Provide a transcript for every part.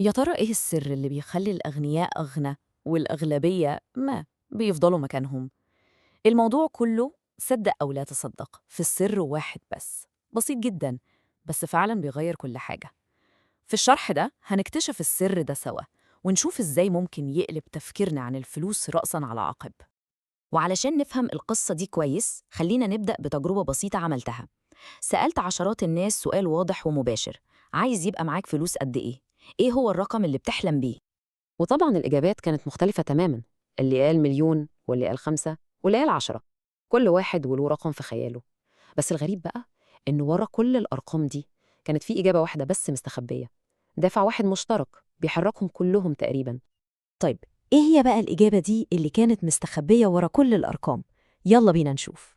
يا ترى إيه السر اللي بيخلّي الأغنياء أغنى والأغلبية ما بيفضلوا مكانهم؟ الموضوع كُلّه صدّق أو لا تصدّق، في السر واحد بس، بسيط جدًا، بس فعلًا بيغيّر كل حاجة. في الشرح ده هنكتشف السر ده سوا، ونشوف إزاي ممكن يقلب تفكيرنا عن الفلوس رأسًا على عقب. وعلشان نفهم القصة دي كويس خلينا نبدأ بتجربة بسيطة عملتها. سألت عشرات الناس سؤال واضح ومباشر: عايز يبقى معاك فلوس قد إيه؟ إيه هو الرقم اللي بتحلم بيه؟ وطبعا الإجابات كانت مختلفة تماما، اللي قال مليون واللي قال 5 واللي قال 10. كل واحد وله رقم في خياله. بس الغريب بقى إن ورا كل الأرقام دي كانت في إجابة واحدة بس مستخبية، دافع واحد مشترك بيحركهم كلهم تقريبا. طيب، إيه هي بقى الإجابة دي اللي كانت مستخبية ورا كل الأرقام؟ يلا بينا نشوف.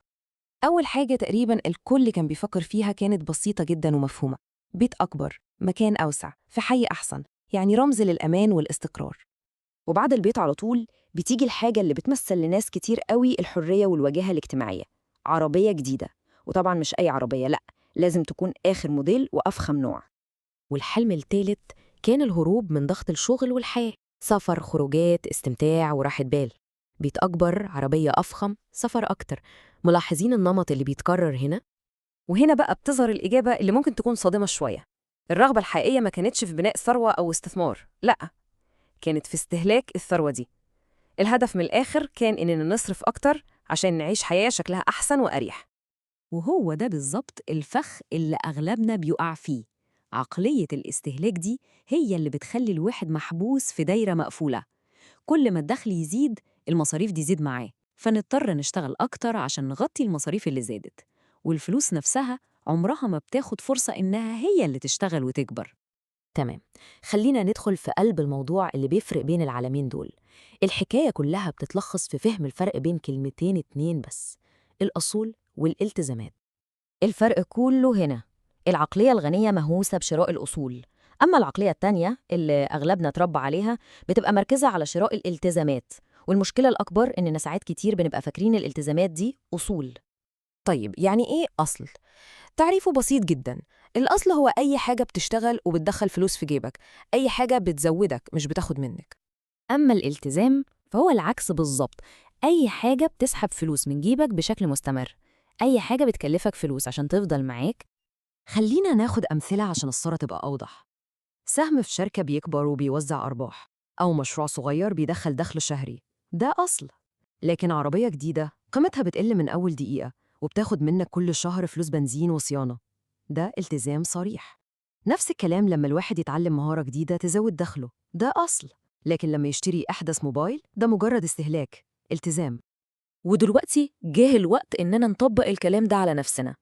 أول حاجة تقريبا الكل كان بيفكر فيها كانت بسيطة جدا ومفهومة: بيت أكبر، مكان أوسع، في حي أحسن، يعني رمز للأمان والاستقرار. وبعد البيت على طول بتيجي الحاجة اللي بتمثل لناس كتير قوي الحرية والواجهة الاجتماعية: عربية جديدة. وطبعا مش أي عربية، لأ، لازم تكون آخر موديل وأفخم نوع. والحلم التالت كان الهروب من ضغط الشغل والحياة: سفر، خروجات، استمتاع وراحة بال. بيت أكبر، عربية أفخم، سفر أكتر. ملاحظين النمط اللي بيتكرر هنا؟ وهنا بقى بتظهر الإجابة اللي ممكن تكون صادمة شوية. الرغبة الحقيقية ما كانتش في بناء ثروة أو استثمار، لأ، كانت في استهلاك الثروة دي. الهدف من الآخر كان إننا نصرف أكتر عشان نعيش حياة شكلها أحسن وأريح. وهو ده بالظبط الفخ اللي أغلبنا بيقع فيه. عقلية الاستهلاك دي هي اللي بتخلي الواحد محبوس في دايرة مقفولة. كل ما الدخل يزيد، المصاريف دي يزيد معاه، فنضطر نشتغل أكتر عشان نغطي المصاريف اللي زادت. والفلوس نفسها عمرها ما بتاخد فرصة إنها هي اللي تشتغل وتكبر. تمام، خلينا ندخل في قلب الموضوع اللي بيفرق بين العالمين دول. الحكاية كلها بتتلخص في فهم الفرق بين كلمتين اتنين بس: الأصول والالتزامات. الفرق كله هنا: العقلية الغنية مهووسة بشراء الأصول، أما العقلية التانية اللي أغلبنا اتربى عليها بتبقى مركزة على شراء الالتزامات. والمشكلة الأكبر إننا ساعات كتير بنبقى فاكرين الالتزامات دي أصول. طيب، يعني إيه أصل؟ تعريفه بسيط جدا. الأصل هو أي حاجة بتشتغل وبتدخل فلوس في جيبك، أي حاجة بتزودك مش بتاخد منك. أما الالتزام فهو العكس بالظبط: أي حاجة بتسحب فلوس من جيبك بشكل مستمر، أي حاجة بتكلفك فلوس عشان تفضل معاك. خلينا ناخد أمثلة عشان الصورة تبقى أوضح. سهم في شركة بيكبر وبيوزع أرباح، أو مشروع صغير بيدخل دخل شهري، ده أصل. لكن عربية جديدة قيمتها بتقل من أول دقيقة وبتاخد منك كل شهر فلوس بنزين وصيانة، ده التزام صريح. نفس الكلام لما الواحد يتعلم مهارة جديدة تزود دخله، ده أصل. لكن لما يشتري أحدث موبايل، ده مجرد استهلاك، التزام. ودلوقتي جه الوقت إننا نطبّق الكلام ده على نفسنا.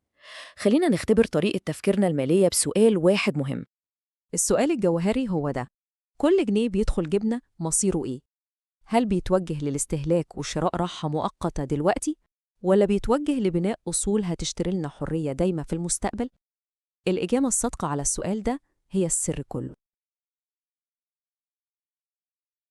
خلينا نختبر طريقة تفكيرنا المالية بسؤال واحد مهم. السؤال الجوهري هو ده: كل جنيه بيدخل جبنة مصيره إيه؟ هل بيتوجه للاستهلاك وشراء راحة مؤقتة دلوقتي؟ ولا بيتوجه لبناء أصول هتشتري لنا حرية دايمة في المستقبل؟ الإجابة الصادقة على السؤال ده هي السر كله.